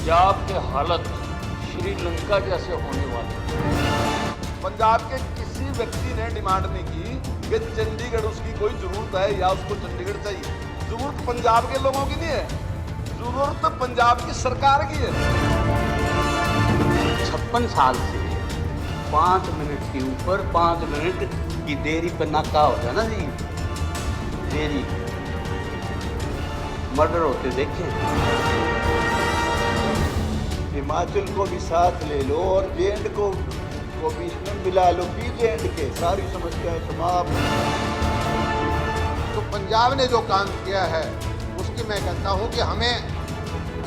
पंजाब के हालत श्रीलंका जैसे होने वाले। पंजाब के किसी व्यक्ति ने डिमांड नहीं की कि चंडीगढ़ उसकी कोई जरूरत है या उसको चंडीगढ़ चाहिए। जरूरत पंजाब के लोगों की नहीं है, जरूरत पंजाब की सरकार की है। 56 साल से 5 मिनट के ऊपर 5 मिनट की देरी पर नाका होता है ना जी, देरी मर्डर होते देखे। हिमाचल को भी साथ ले लो और जेएंड को बीच में मिला लो, जेएंड के सारी समस्याएं समाप्त। तो पंजाब ने जो काम किया है उसकी मैं कहता हूं कि हमें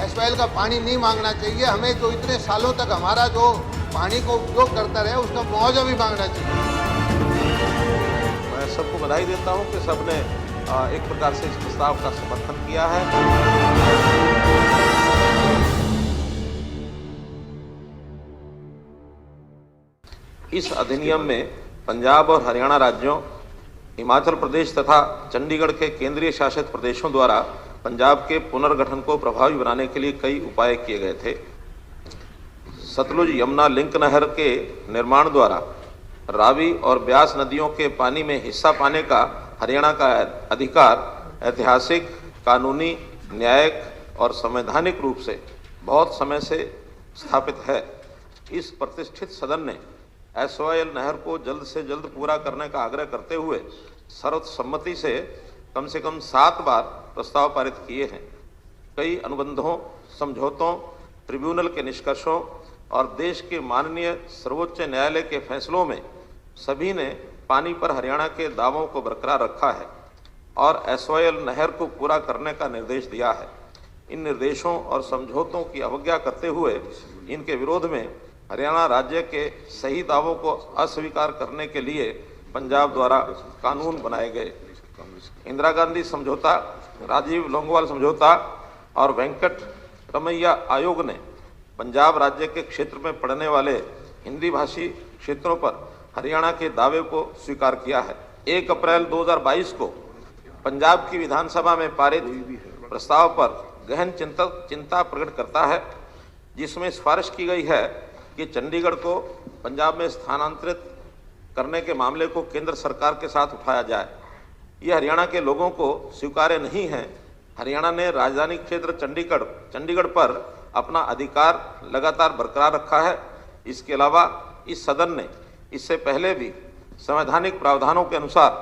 एसवाइएल का पानी नहीं मांगना चाहिए। हमें जो इतने सालों तक हमारा जो पानी को उपयोग करता रहे उसका मुआवजा भी मांगना चाहिए। मैं सबको बधाई देता हूं कि सबने एक प्रकार से इस प्रस्ताव का समर्थन किया है। इस अधिनियम में पंजाब और हरियाणा राज्यों, हिमाचल प्रदेश तथा चंडीगढ़ के केंद्रीय शासित प्रदेशों द्वारा पंजाब के पुनर्गठन को प्रभावी बनाने के लिए कई उपाय किए गए थे। सतलुज यमुना लिंक नहर के निर्माण द्वारा रावी और ब्यास नदियों के पानी में हिस्सा पाने का हरियाणा का अधिकार ऐतिहासिक, कानूनी, न्यायिक और संवैधानिक रूप से बहुत समय से स्थापित है। इस प्रतिष्ठित सदन ने एसवाईएल नहर को जल्द से जल्द पूरा करने का आग्रह करते हुए सर्वसम्मति से कम 7 बार प्रस्ताव पारित किए हैं। कई अनुबंधों, समझौतों, ट्रिब्यूनल के निष्कर्षों और देश के माननीय सर्वोच्च न्यायालय के फैसलों में सभी ने पानी पर हरियाणा के दावों को बरकरार रखा है और एसवाईएल नहर को पूरा करने का निर्देश दिया है। इन निर्देशों और समझौतों की अवज्ञा करते हुए इनके विरोध में हरियाणा राज्य के सही दावों को अस्वीकार करने के लिए पंजाब द्वारा कानून बनाए गए। इंदिरा गांधी समझौता, राजीव लोंगोवाल समझौता और वेंकट रमैया आयोग ने पंजाब राज्य के क्षेत्र में पड़ने वाले हिंदी भाषी क्षेत्रों पर हरियाणा के दावे को स्वीकार किया है। 1 अप्रैल 2022 को पंजाब की विधानसभा में पारित प्रस्ताव पर गहन चिंता प्रकट करता है, जिसमें सिफारिश की गई है कि चंडीगढ़ को पंजाब में स्थानांतरित करने के मामले को केंद्र सरकार के साथ उठाया जाए। यह हरियाणा के लोगों को स्वीकार्य नहीं है। हरियाणा ने राजधानी क्षेत्र चंडीगढ़ पर अपना अधिकार लगातार बरकरार रखा है। इसके अलावा इस सदन ने इससे पहले भी संवैधानिक प्रावधानों के अनुसार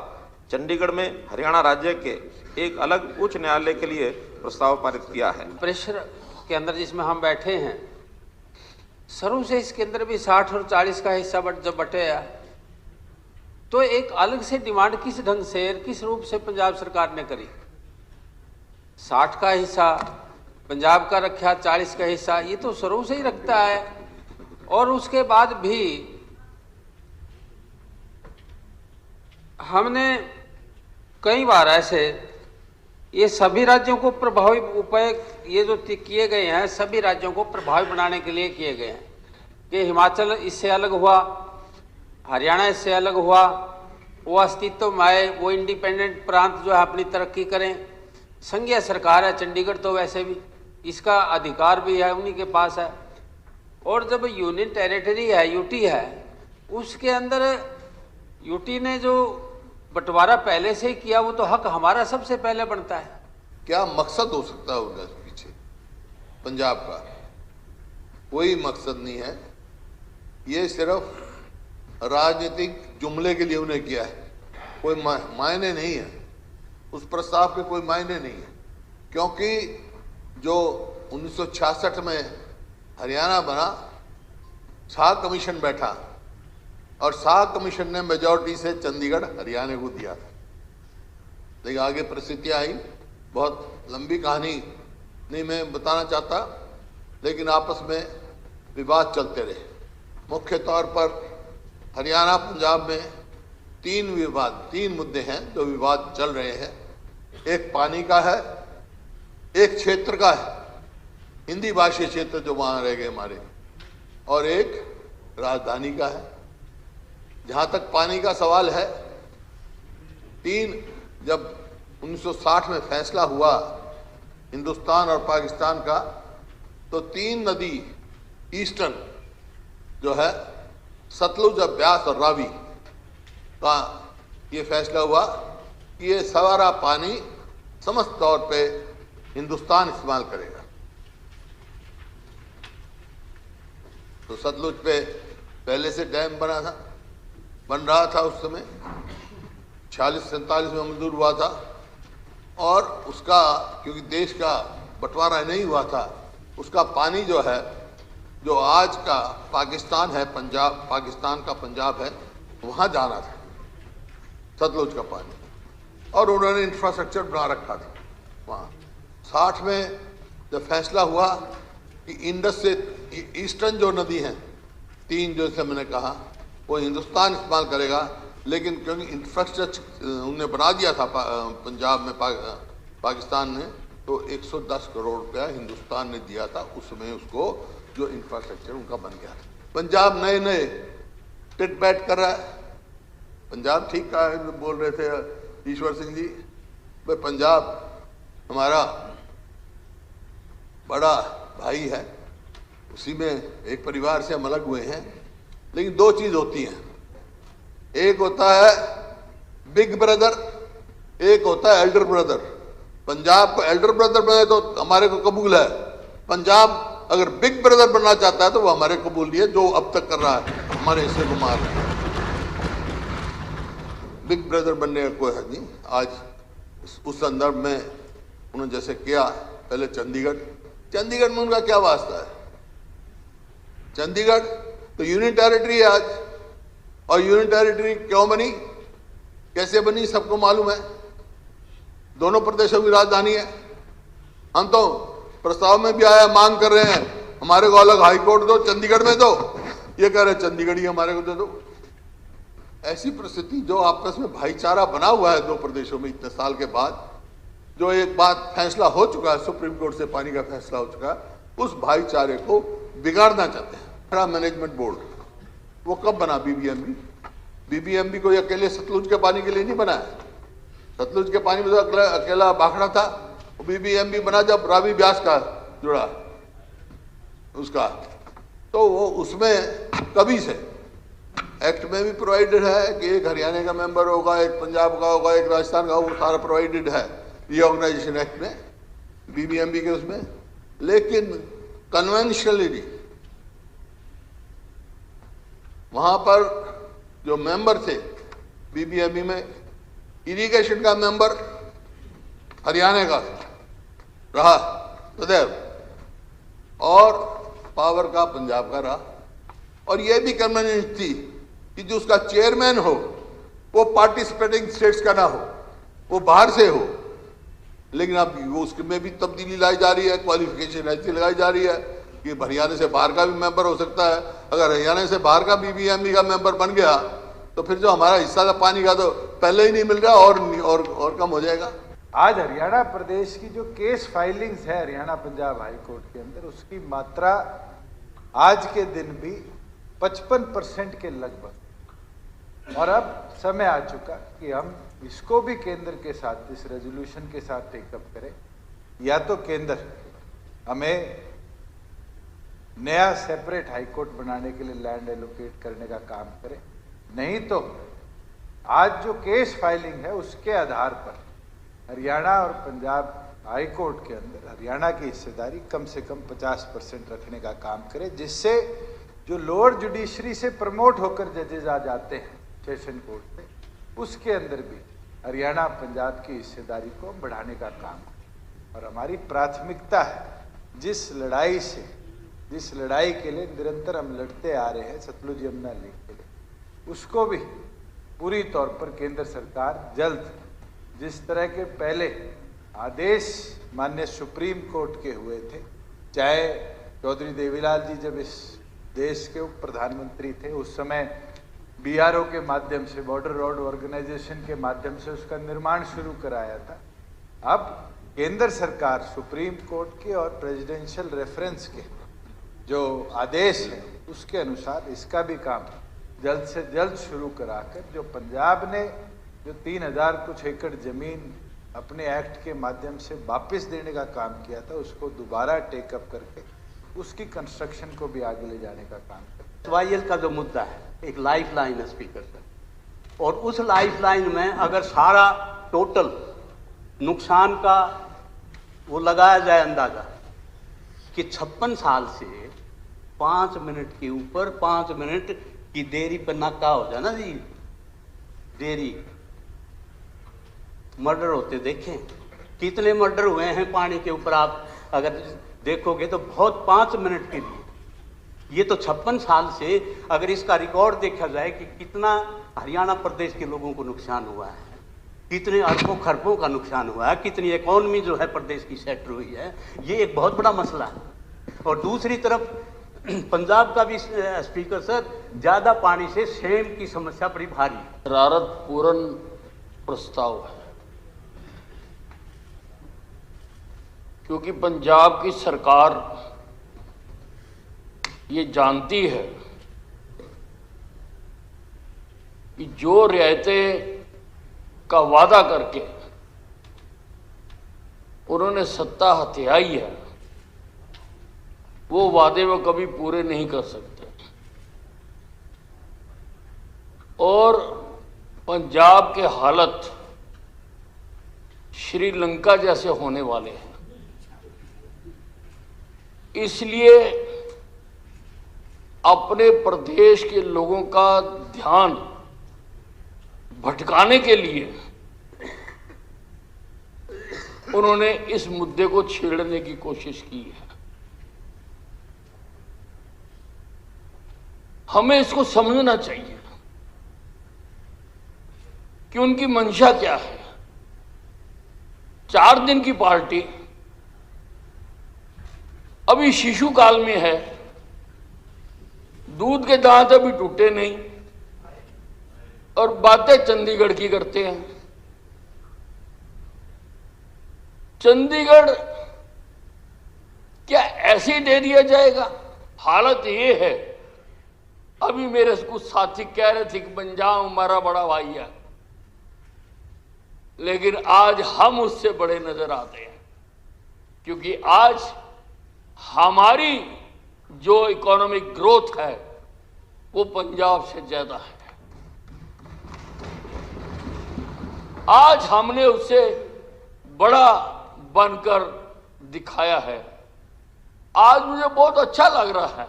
चंडीगढ़ में हरियाणा राज्य के एक अलग उच्च न्यायालय के लिए प्रस्ताव पारित किया है। परिसर के अंदर जिसमें हम बैठे हैं, शुरू से इसके अंदर भी 60 और 40 का हिस्सा जब बटेगा तो एक अलग से डिमांड किस ढंग से, किस रूप से पंजाब सरकार ने करी। 60 का हिस्सा पंजाब का रखा, 40 का हिस्सा ये तो शुरू से ही रखता है। और उसके बाद भी हमने कई बार ऐसे ये सभी राज्यों को प्रभावी उपाय ये जो किए गए हैं सभी राज्यों को प्रभावी बनाने के लिए किए गए हैं कि हिमाचल इससे अलग हुआ, हरियाणा इससे अलग हुआ, वो अस्तित्व में आए, वो इंडिपेंडेंट प्रांत जो है अपनी तरक्की करें। संघीय सरकार है चंडीगढ़, तो वैसे भी इसका अधिकार भी है, उन्हीं के पास है। और जब यूनियन टेरिटरी है, यूटी है, उसके अंदर यूटी ने जो बंटवारा पहले से ही किया वो तो हक हमारा सबसे पहले बनता है। क्या मकसद हो सकता है उनका पीछे? पंजाब का कोई मकसद नहीं है, ये सिर्फ राजनीतिक जुमले के लिए उन्हें किया है। कोई मायने नहीं है, उस प्रस्ताव के कोई मायने नहीं है, क्योंकि जो 1966 में हरियाणा बना, साग कमीशन बैठा और साग कमीशन ने मेजॉरिटी से चंडीगढ़ हरियाणा को दिया था। लेकिन आगे परिस्थितियां आई, बहुत लंबी कहानी नहीं मैं बताना चाहता, लेकिन आपस में विवाद चलते रहे। मुख्य तौर पर हरियाणा पंजाब में 3 मुद्दे हैं जो विवाद चल रहे हैं। एक पानी का है, एक क्षेत्र का है, हिंदी भाषी क्षेत्र जो वहां रह गए हमारे, और एक राजधानी का है। जहां तक पानी का सवाल है, जब 1960 में फैसला हुआ हिंदुस्तान और पाकिस्तान का, तो 3 नदी ईस्टर्न जो है सतलुज, ब्यास और रावी का ये फैसला हुआ कि ये सारा पानी समस्त तौर पे हिंदुस्तान इस्तेमाल करेगा। तो सतलुज पे पहले से डैम बन रहा था, उस समय 46-47 में मंजूर हुआ था, और उसका क्योंकि देश का बंटवारा नहीं हुआ था, उसका पानी जो है, जो आज का पाकिस्तान है, पंजाब, पाकिस्तान का पंजाब है, वहाँ जाना था सतलुज का पानी, और उन्होंने इंफ्रास्ट्रक्चर बना रखा था वहाँ। 60 में जब फैसला हुआ कि इंडस से ईस्टर्न जो नदी हैं 3, जैसे मैंने कहा, वो हिंदुस्तान इस्तेमाल करेगा, लेकिन क्योंकि इंफ्रास्ट्रक्चर उन्होंने बना दिया था पंजाब में, पाकिस्तान ने, तो 110 करोड़ रुपया हिंदुस्तान ने दिया था उस समय उसको, जो इंफ्रास्ट्रक्चर उनका बन गया था। पंजाब नए नए टिट बैट कर रहा है। पंजाब ठीक कहा है, बोल रहे थे ईश्वर सिंह जी, भाई पंजाब हमारा बड़ा भाई है, उसी में एक परिवार से हम अलग हुए हैं, लेकिन 2 चीज होती हैं, एक होता है बिग ब्रदर, एक होता है एल्डर ब्रदर। पंजाब को एल्डर ब्रदर बने तो हमारे को कबूल है, पंजाब अगर बिग ब्रदर बनना चाहता है तो वो हमारे कबूल नहीं है, जो अब तक कर रहा है हमारे हिस्से को मार रहा है। बिग ब्रदर बनने का कोई हद नहीं। आज उस संदर्भ में उन्होंने जैसे किया, पहले चंडीगढ़ में उनका क्या वास्ता है? चंडीगढ़ तो यूनियन टेरिटरी है आज, और यूनियन टेरिटरी क्यों बनी, कैसे बनी, सबको मालूम है। दोनों प्रदेशों की राजधानी है। हम तो प्रस्ताव में भी आया, मांग कर रहे हैं हमारे को अलग हाई कोर्ट दो, चंडीगढ़ में दो, ये कह रहे चंडीगढ़ ही हमारे को दे दो। ऐसी परिस्थिति, जो आपस में भाईचारा बना हुआ है 2 प्रदेशों में इतने साल के बाद, जो एक बात फैसला हो चुका है, सुप्रीम कोर्ट से पानी का फैसला हो चुका है, उस भाईचारे को बिगाड़ना चाहते हैं। मैनेजमेंट बोर्ड वो कब बना? बीबीएमबी कोई अकेले सतलुज के पानी के लिए नहीं बना है। सतलुज के पानी में तो अकेला भाखड़ा था, बीबीएमबी बना जब रावी ब्यास का जुड़ा उसका, तो वो उसमें कभी से एक्ट में भी प्रोवाइडेड है कि एक हरियाणा का मेंबर होगा, एक पंजाब का होगा, एक राजस्थान का, वो सारा प्रोवाइडेड है रीऑर्गेनाइजेशन एक्ट में, बीबीएमबी के उसमें। लेकिन कन्वेंशनली वहां पर जो मेंबर थे बीबीएमबी में, इरिगेशन का मेंबर हरियाणा का रहा सदैव, और पावर का पंजाब का रहा। और यह भी कन्वेंशन थी कि जो उसका चेयरमैन हो वो पार्टिसिपेटिंग स्टेट्स का ना हो, वो बाहर से हो। लेकिन अब वो उसमें भी तब्दीली लाई जा रही है, क्वालिफिकेशन ऐसी लगाई जा रही है कि हरियाणा से बाहर का भी मेंबर हो सकता है। अगर हरियाणा से बाहर का बीबीएमबी का मेंबर बन गया तो फिर जो हमारा हिस्सा था पानी का तो पहले ही नहीं मिल रहा, और कम हो जाएगा। आज हरियाणा प्रदेश की जो केस फाइलिंग्स है हरियाणा पंजाब हाई कोर्ट के अंदर, उसकी मात्रा आज के दिन भी 55% के लगभग। और अब समय आ चुका कि हम इसको भी केंद्र के साथ, इस रेजोल्यूशन के साथ टेकअप करें। या तो केंद्र हमें नया सेपरेट हाई कोर्ट बनाने के लिए लैंड एलोकेट करने का काम करे, नहीं तो आज जो केस फाइलिंग है उसके आधार पर हरियाणा और पंजाब हाई कोर्ट के अंदर हरियाणा की हिस्सेदारी कम से कम 50% रखने का काम करे, जिससे जो लोअर जुडिशरी से प्रमोट होकर जजेज आ जाते हैं सेशन कोर्ट में, उसके अंदर भी हरियाणा पंजाब की हिस्सेदारी को बढ़ाने का काम करें। और हमारी प्राथमिकता है, जिस लड़ाई के लिए निरंतर हम लड़ते आ रहे हैं सतलुज यमुना लिंक के लिए, उसको भी पूरी तौर पर केंद्र सरकार जल्द, जिस तरह के पहले आदेश माननीय सुप्रीम कोर्ट के हुए थे, चाहे चौधरी देवीलाल जी जब इस देश के उप प्रधानमंत्री थे, उस समय बीआरओ के माध्यम से, बॉर्डर रोड ऑर्गेनाइजेशन के माध्यम से उसका निर्माण शुरू कराया था। अब केंद्र सरकार सुप्रीम कोर्ट के और प्रेसिडेंशियल रेफरेंस के जो आदेश है उसके अनुसार इसका भी काम जल्द से जल्द शुरू कराकर, जो पंजाब ने जो 3000 कुछ एकड़ जमीन अपने एक्ट के माध्यम से वापस देने का काम किया था, उसको दोबारा टेकअप करके उसकी कंस्ट्रक्शन को भी आगे ले जाने का काम करें। वाईएल का जो मुद्दा है एक लाइफ लाइन है स्पीकर सर, और उस लाइफ लाइन में अगर सारा टोटल नुकसान का वो लगाया जाए अंदाजा कि 56 साल से 5 मिनट के ऊपर 5 मिनट की देरी पर नाका हो जाए ना जी, देरी मर्डर होते देखें कितने मर्डर हुए हैं पानी के ऊपर, आप अगर देखोगे तो बहुत 5 मिनट के लिए। ये तो 56 साल से अगर इसका रिकॉर्ड देखा जाए कि कितना हरियाणा प्रदेश के लोगों को नुकसान हुआ है, कितने अरबों खरबों का नुकसान हुआ है, कितनी इकॉनमी जो है प्रदेश की सेट हुई है, ये एक बहुत बड़ा मसला है। और दूसरी तरफ पंजाब का भी स्पीकर सर ज्यादा पानी से सेम की समस्या बड़ी भारी है। शरारत पूर्ण प्रस्ताव है, क्योंकि पंजाब की सरकार ये जानती है कि जो रियायतें का वादा करके उन्होंने सत्ता हथियाई है वो वादे वो कभी पूरे नहीं कर सकते। और पंजाब के हालत श्रीलंका जैसे होने वाले हैं, इसलिए अपने प्रदेश के लोगों का ध्यान भटकाने के लिए उन्होंने इस मुद्दे को छेड़ने की कोशिश की है। हमें इसको समझना चाहिए कि उनकी मंशा क्या है। 4 दिन की पार्टी अभी शिशु काल में है, दूध के दांत अभी टूटे नहीं और बातें चंडीगढ़ की करते हैं। चंडीगढ़ क्या ऐसे दे दिया जाएगा? हालत ये है, अभी मेरे कुछ साथी कह रहे थे कि पंजाब हमारा बड़ा भाई है, लेकिन आज हम उससे बड़े नजर आते हैं, क्योंकि आज हमारी जो इकोनॉमिक ग्रोथ है वो पंजाब से ज्यादा है। आज हमने उससे बड़ा बनकर दिखाया है। आज मुझे बहुत अच्छा लग रहा है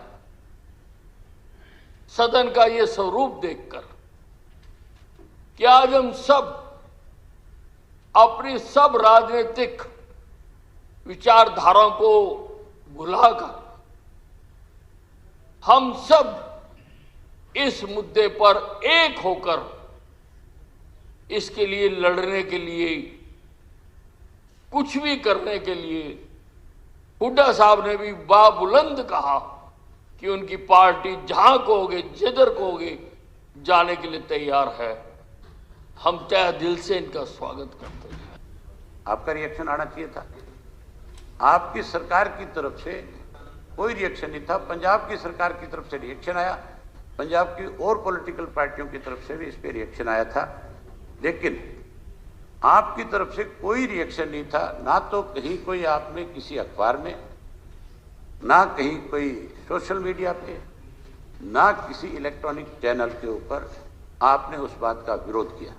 सदन का ये स्वरूप देखकर कि आज हम सब अपनी सब राजनीतिक विचारधाराओं को भुलाकर हम सब इस मुद्दे पर एक होकर इसके लिए लड़ने के लिए, कुछ भी करने के लिए, हुड्डा साहब ने भी बाबुलंद कहा कि उनकी पार्टी जहां कहोगे जिधर कहोगे जाने के लिए तैयार है। हम तहे दिल से इनका स्वागत करते हैं। आपका रिएक्शन आना चाहिए था। आपकी सरकार की तरफ से कोई रिएक्शन नहीं था। पंजाब की सरकार की तरफ से रिएक्शन आया, पंजाब की और पॉलिटिकल पार्टियों की तरफ से भी इस पर रिएक्शन आया था, लेकिन आपकी तरफ से कोई रिएक्शन नहीं था। ना तो कहीं कोई आपने किसी अखबार में, ना कहीं कोई सोशल मीडिया पे, ना किसी इलेक्ट्रॉनिक चैनल के ऊपर आपने उस बात का विरोध किया,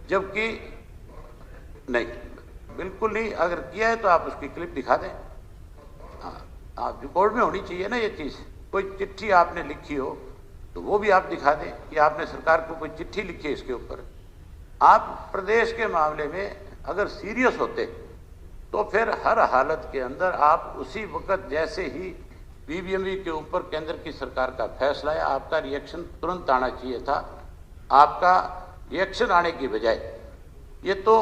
जबकि नहीं, बिल्कुल नहीं। अगर किया है तो आप उसकी क्लिप दिखा दें। हाँ, आप रिकॉर्ड में होनी चाहिए ना ये चीज़। कोई चिट्ठी आपने लिखी हो तो वो भी आप दिखा दें कि आपने सरकार को कोई चिट्ठी लिखी है इसके ऊपर। आप प्रदेश के मामले में अगर सीरियस होते तो फिर हर हालत के अंदर आप उसी वक्त, जैसे ही पीबीएमवी के ऊपर केंद्र की सरकार का फैसला है, आपका रिएक्शन तुरंत आना चाहिए था। आपका रिएक्शन आने की बजाय ये तो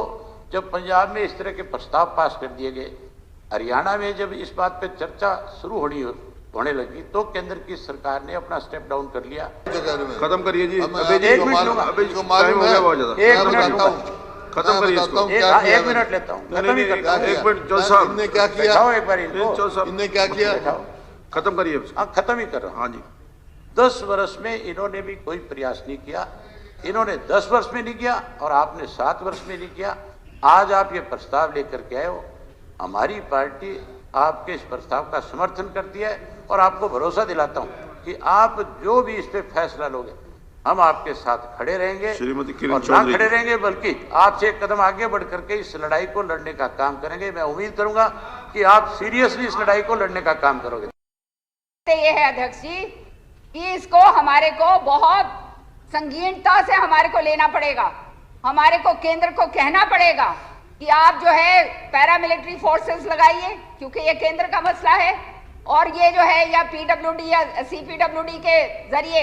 जब पंजाब में इस तरह के प्रस्ताव पास कर दिए गए, हरियाणा में जब इस बात पे चर्चा शुरू होने लगी तो केंद्र की सरकार ने अपना स्टेप डाउन कर लिया। खत्म करिए जी। एक मिनट लूंगा, खत्म करिए इसको। एक मिनट लेता हूँ, एक मिनट जज साहब, इनने क्या किया? एक बार इनने क्या किया? खत्म करिए। हाँ, खत्म ही कर रहा हूँ। हाँ जी। 10 वर्ष में इन्होंने भी कोई प्रयास नहीं किया। इन्होंने 10 वर्ष में नहीं किया और आपने 7 वर्ष में नहीं किया। आज आप ये प्रस्ताव लेकर के आए हो। हमारी पार्टी आपके इस प्रस्ताव का समर्थन करती है और आपको भरोसा दिलाता हूं कि आप जो भी इस पे फैसला लोगे हम आपके साथ खड़े रहेंगे श्रीमती किरण और ना चौधरी। खड़े रहेंगे बल्कि आपसे एक कदम आगे बढ़ करके इस लड़ाई को लड़ने का काम करेंगे। मैं उम्मीद करूंगा कि आप सीरियसली इस लड़ाई को लड़ने का काम करोगे। ये है अध्यक्ष जी कि इसको हमारे को बहुत संगीनता से हमारे को लेना पड़ेगा। हमारे को केंद्र को कहना पड़ेगा कि आप जो है पैरामिलिट्री फोर्सेस लगाइए, क्योंकि ये केंद्र का मसला है। और ये जो है या पीडब्ल्यूडी या सीपीडब्ल्यूडी के जरिए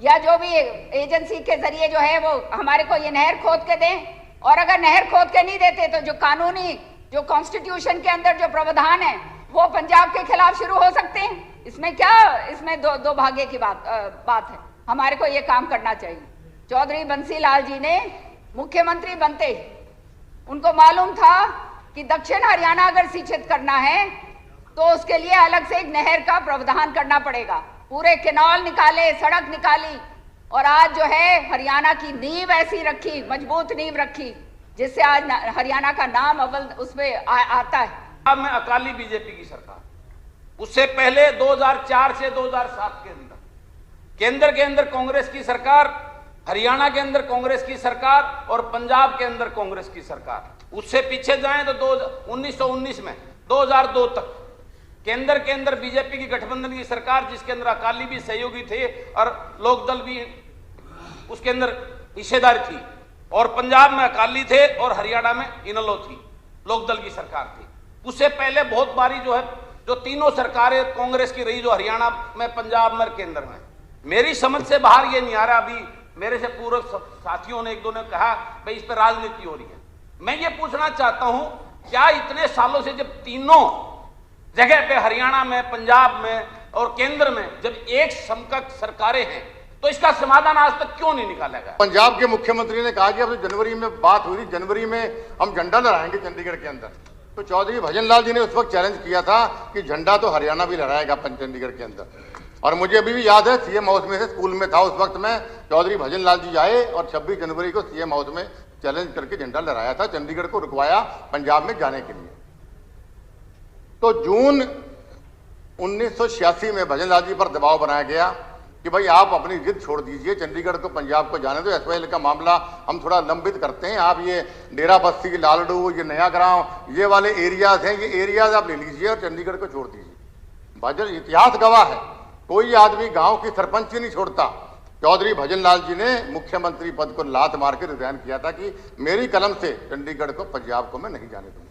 या जो भी एजेंसी के जरिए जो है वो हमारे को ये नहर खोद के दें। और अगर नहर खोद के नहीं देते तो जो कानूनी जो कॉन्स्टिट्यूशन के अंदर जो प्रावधान है वो पंजाब के खिलाफ शुरू हो सकते हैं। इसमें क्या, इसमें दो भाग्य की बात है। हमारे को ये काम करना चाहिए। चौधरी बंसी लाल जी ने मुख्यमंत्री बनते ही उनको मालूम था कि दक्षिण हरियाणा अगर सिंचित करना है तो उसके लिए अलग से एक नहर का प्रावधान करना पड़ेगा। पूरे कैनाल निकाले, सड़क निकाली और आज जो है हरियाणा की नींव ऐसी रखी, मजबूत नींव रखी जिससे आज हरियाणा का नाम अव्वल उसमें आता है। अब में अकाली बीजेपी की सरकार, उससे पहले 2004 से 2007 के अंदर केंद्र के अंदर कांग्रेस की सरकार, हरियाणा के अंदर कांग्रेस की सरकार और पंजाब के अंदर कांग्रेस की सरकार। उससे पीछे जाएं तो 1919 में 2002 तक केंद्र के अंदर बीजेपी की गठबंधन की सरकार, जिसके अंदर अकाली भी सहयोगी थे और लोकदल भी उसके अंदर हिस्सेदार थी। और पंजाब में अकाली थे और हरियाणा में इनेलो थी, लोकदल की सरकार थी। उससे पहले बहुत बारी जो है जो तीनों सरकारें कांग्रेस की रही, जो हरियाणा में, पंजाब में, केंद्र में। मेरी समझ से बाहर ये नहीं आ रहा। अभी मेरे से पूर्व साथियों ने एक दो ने कहा भाई इस पर राजनीति हो रही है। मैं ये पूछना चाहता हूं, क्या इतने सालों से जब तीनों जगह पे हरियाणा में, पंजाब में और केंद्र में जब एक समकक्ष सरकारें हैं तो इसका समाधान आज तक क्यों नहीं निकाला गया? पंजाब के मुख्यमंत्री ने कहा कि अब जनवरी में बात हुई थी, जनवरी में हम झंडा लहराएंगे चंडीगढ़ के अंदर। तो चौधरी भजन लाल जी ने उस वक्त चैलेंज किया था कि झंडा तो हरियाणा भी लहराएगा चंडीगढ़ के अंदर। और मुझे अभी भी याद है, सीएम हाउस में से स्कूल में था उस वक्त में, चौधरी भजन लाल जी आए और 26 जनवरी को सीएम हाउस में चैलेंज करके झंडा लहराया था, चंडीगढ़ को रुकवाया पंजाब में जाने के लिए। तो जून 1986 में भजन लाल जी पर दबाव बनाया गया कि भाई आप अपनी जिद छोड़ दीजिए, चंडीगढ़ को पंजाब को जाने दो, एसवाईएल का मामला हम थोड़ा लंबित करते हैं, आप ये डेरा बस्ती, लालडू, ये नया गांव, ये वाले एरियाज हैं, ये एरियाज आप ले लीजिए और चंडीगढ़ को छोड़ दीजिए। भजन इतिहास गवाह है, कोई आदमी गांव की सरपंच ही नहीं छोड़ता। चौधरी भजन लाल जी ने मुख्यमंत्री पद को लात मार के रिजाइन किया था कि मेरी कलम से चंडीगढ़ को, पंजाब को मैं नहीं जाने दूंगा।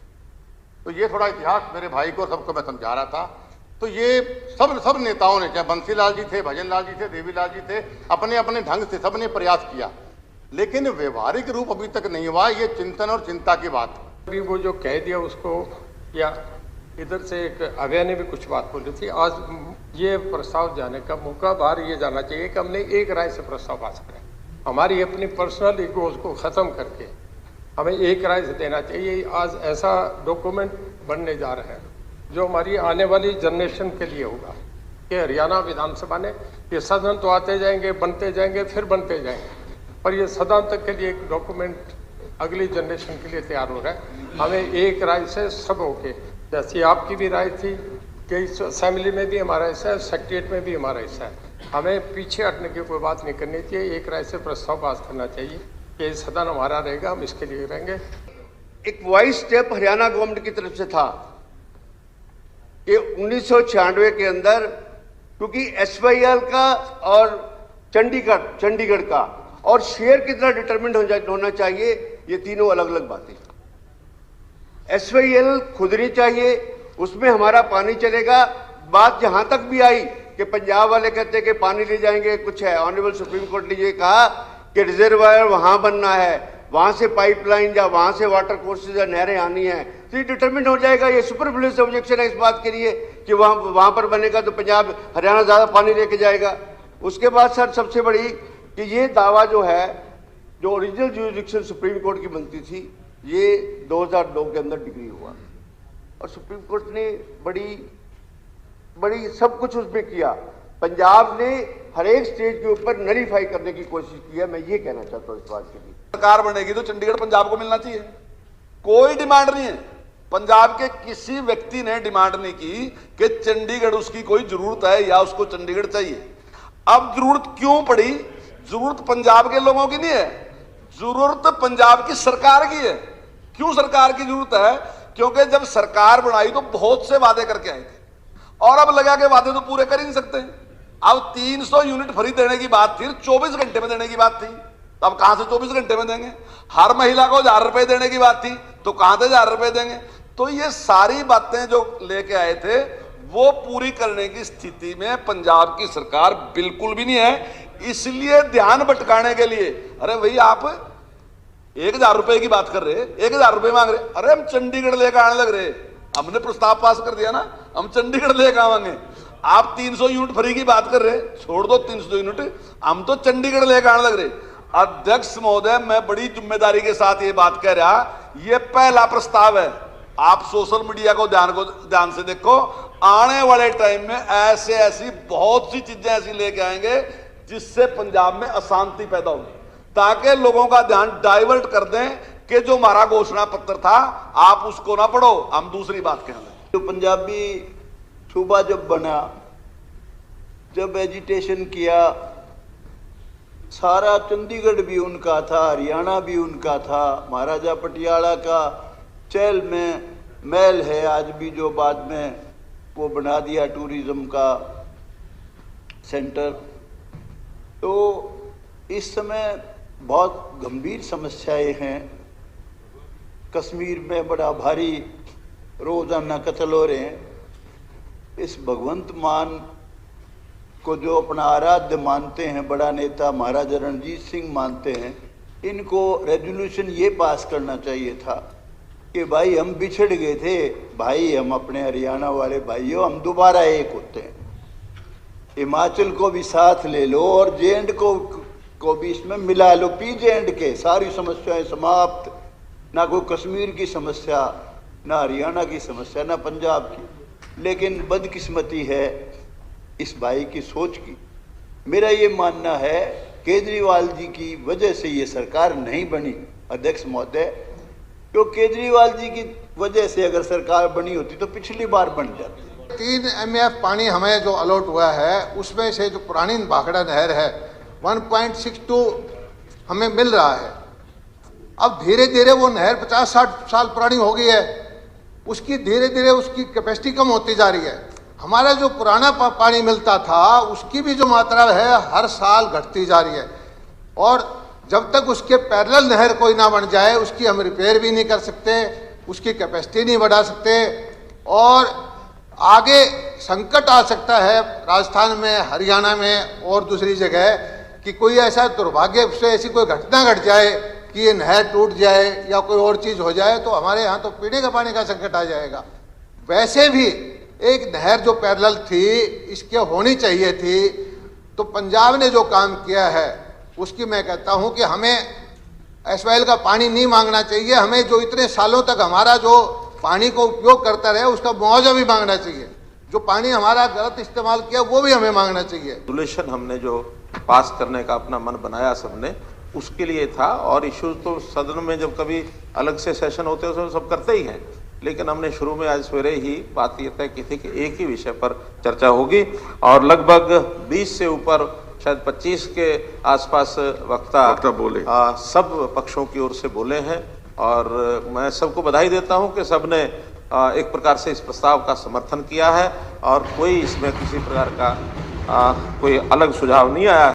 तो ये थोड़ा इतिहास मेरे भाई को, सबको मैं समझा रहा था। तो ये सब नेताओं ने, चाहे बंसी लाल जी थे, भजन लाल जी थे, देवी लाल जी थे, अपने अपने ढंग से सबने प्रयास किया, लेकिन व्यवहारिक रूप अभी तक नहीं हुआ। ये चिंतन और चिंता की बात है। अभी वो जो कह दिया उसको, या इधर से एक अभय ने भी कुछ बात बोली थी। आज ये प्रस्ताव जाने का मौका बाहर ये जाना चाहिए कि हमने एक राय से प्रस्ताव पास करें। हमारी अपनी पर्सनल ईगोज को ख़त्म करके हमें एक राय से देना चाहिए। आज ऐसा डॉक्यूमेंट बनने जा रहे हैं जो हमारी आने वाली जनरेशन के लिए होगा कि हरियाणा विधानसभा ने, ये सदन तो आते जाएंगे, बनते जाएंगे, फिर बनते जाएंगे, पर ये सदन तक के लिए एक डॉक्यूमेंट अगली जनरेशन के लिए तैयार हो रहा है। हमें एक राय से सब होके, जैसी आपकी भी राय थी कि इस असेंबली में भी हमारा हिस्सा है, सेक्रेटरीट में भी हमारा हिस्सा है, हमें पीछे हटने की कोई बात नहीं करनी चाहिए। एक राय से प्रस्ताव पास करना चाहिए कि सदन हमारा रहेगा, हम इसके लिए रहेंगे। एक वाइस स्टेप हरियाणा गवर्नमेंट की तरफ से था कि 1996 के अंदर, क्योंकि एसवाईएल का और चंडीगढ़ का और शेयर कितना डिटरमिनेट होना चाहिए, ये तीनों अलग अलग बातें। एसवाईएल खुदनी चाहिए, उसमें हमारा पानी चलेगा। बात जहां तक भी आई कि पंजाब वाले कहते हैं कि पानी ले जाएंगे, कुछ है, ऑनरेबल सुप्रीम कोर्ट ने ये कहा कि रिजर्वायर वहां बनना है, वहां से पाइपलाइन या वहां से वाटर कोर्सेज या नहरें आनी है, तो ये डिटरमिन हो जाएगा। ये सुपरफ्लुअस ऑब्जेक्शन है इस बात के लिए कि वहां पर बनेगा तो पंजाब हरियाणा ज्यादा पानी लेके जाएगा। उसके बाद सर सबसे बड़ी कि ये दावा जो है, जो ओरिजिनल ज्यूरिडिक्शन सुप्रीम कोर्ट की बनती थी, ये 2002 के अंदर डिग्री हुआ और सुप्रीम कोर्ट ने बड़ी सब कुछ उसमें किया। पंजाब ने हर एक स्टेट के ऊपर नलीफाई करने की कोशिश की है। मैं ये कहना चाहता हूँ इस बात के लिए, सरकार बनेगी तो चंडीगढ़ पंजाब को मिलना चाहिए, कोई डिमांड नहीं है। पंजाब के किसी व्यक्ति ने डिमांड नहीं की कि चंडीगढ़ उसकी कोई जरूरत है या उसको चंडीगढ़ चाहिए। अब जरूरत क्यों पड़ी? जरूरत पंजाब के लोगों की नहीं है, जरूरत पंजाब की सरकार की है। क्यों सरकार की जरूरत है? क्योंकि जब सरकार बनाई तो बहुत से वादे करके आए थे और अब लगा के वादे तो पूरे कर ही नहीं सकते। अब 300 यूनिट फ्री देने की बात थी, 24 घंटे में देने की बात थी, तो अब कहां से 24 घंटे में देंगे? हर महिला को 1000 रुपए देने की बात थी, तो कहां से 1000 रुपए देंगे? तो ये सारी बातें जो लेके आए थे वो पूरी करने की स्थिति में पंजाब की सरकार बिल्कुल भी नहीं है। इसलिए ध्यान भटकाने के लिए, अरे भाई आप 1000 रुपए की बात कर रहे, 1000 रुपए मांग रहे, अरे हम चंडीगढ़ लेकर आने लग रहे, हमने प्रस्ताव पास कर दिया ना, हम चंडीगढ़ लेकर आवांगे। आप 300 यूनिट फ्री की बात कर रहे, छोड़ दो 300 यूनिट, हम तो चंडीगढ़ लेकर आने लग रहे। अध्यक्ष महोदय, मैं बड़ी जिम्मेदारी के साथ ये बात कह रहा, ये पहला प्रस्ताव है। आप सोशल मीडिया को ध्यान से देखो, आने वाले टाइम में ऐसी बहुत सी चीजें ऐसी लेके आएंगे जिससे पंजाब में अशांति पैदा होगी, ताकि लोगों का ध्यान डाइवर्ट कर दें कि जो हमारा घोषणा पत्र था आप उसको ना पढ़ो, हम दूसरी बात कह रहे। तो पंजाबी सूबा जब बना, जब एजिटेशन किया, सारा चंडीगढ़ भी उनका था, हरियाणा भी उनका था, महाराजा पटियाला का चैल में महल है आज भी, जो बाद में वो बना दिया टूरिज्म का सेंटर। तो इस समय बहुत गंभीर समस्याएं हैं। कश्मीर में बड़ा भारी रोजाना कत्ल हो रहे हैं। इस भगवंत मान को जो अपना आराध्य मानते हैं, बड़ा नेता महाराजा रणजीत सिंह मानते हैं, इनको रेजोल्यूशन ये पास करना चाहिए था कि भाई हम बिछड़ गए थे, भाई हम अपने हरियाणा वाले भाइयों हम दोबारा एक होते हैं, हिमाचल को भी साथ ले लो और जे.एंड को भी इसमें मिला लो, पी.जे.एंड के सारी समस्याएं समाप्त, ना कोई कश्मीर की समस्या, ना हरियाणा की समस्या, ना पंजाब की। लेकिन बदकिस्मती है इस भाई की सोच की। मेरा ये मानना है केजरीवाल जी की वजह से ये सरकार नहीं बनी अध्यक्ष महोदय, तो केजरीवाल जी की वजह से अगर सरकार बनी होती तो पिछली बार बन जाती। 3 MF पानी हमें जो अलॉट हुआ है उसमें से जो पुरानी भाखड़ा नहर है 1.62 हमें मिल रहा है। अब धीरे धीरे वो नहर 50-60 साल पुरानी हो गई है, उसकी धीरे धीरे उसकी कैपेसिटी कम होती जा रही है। हमारा जो पुराना पानी मिलता था उसकी भी जो मात्रा है हर साल घटती जा रही है, और जब तक उसके पैरेलल नहर कोई ना बन जाए उसकी हम रिपेयर भी नहीं कर सकते, उसकी कैपेसिटी नहीं बढ़ा सकते, और आगे संकट आ सकता है राजस्थान में, हरियाणा में और दूसरी जगह कि कोई ऐसा दुर्भाग्य से ऐसी कोई घटना घट जाए कि ये नहर टूट जाए या कोई और चीज़ हो जाए तो हमारे यहाँ तो पीने का पानी का संकट आ जाएगा। वैसे भी एक नहर जो पैरेलल थी इसके होनी चाहिए थी, तो पंजाब ने जो काम किया है उसकी मैं कहता हूँ कि हमें एसवाइएल का पानी नहीं मांगना चाहिए, हमें जो इतने सालों तक हमारा जो पानी को उपयोग करता रहे उसका मुआवजा भी मांगना चाहिए, जो पानी हमारा गलत इस्तेमाल किया वो भी हमें मांगना चाहिए। रेजोल्यूशन हमने जो पास करने का अपना मन बनाया सबने, उसके लिए था, और इश्यूज तो सदन में जब कभी अलग से सेशन होते हैं उसमें सब करते ही हैं, लेकिन हमने शुरू में आज सवेरे ही बात ये तय की थी कि एक ही विषय पर चर्चा होगी, और लगभग 20 से ऊपर शायद 25 के आसपास वक्ता बोले, सब पक्षों की ओर से बोले हैं, और मैं सबको बधाई देता हूं कि सबने एक प्रकार से इस प्रस्ताव का समर्थन किया है और कोई इसमें किसी प्रकार का कोई अलग सुझाव नहीं आया।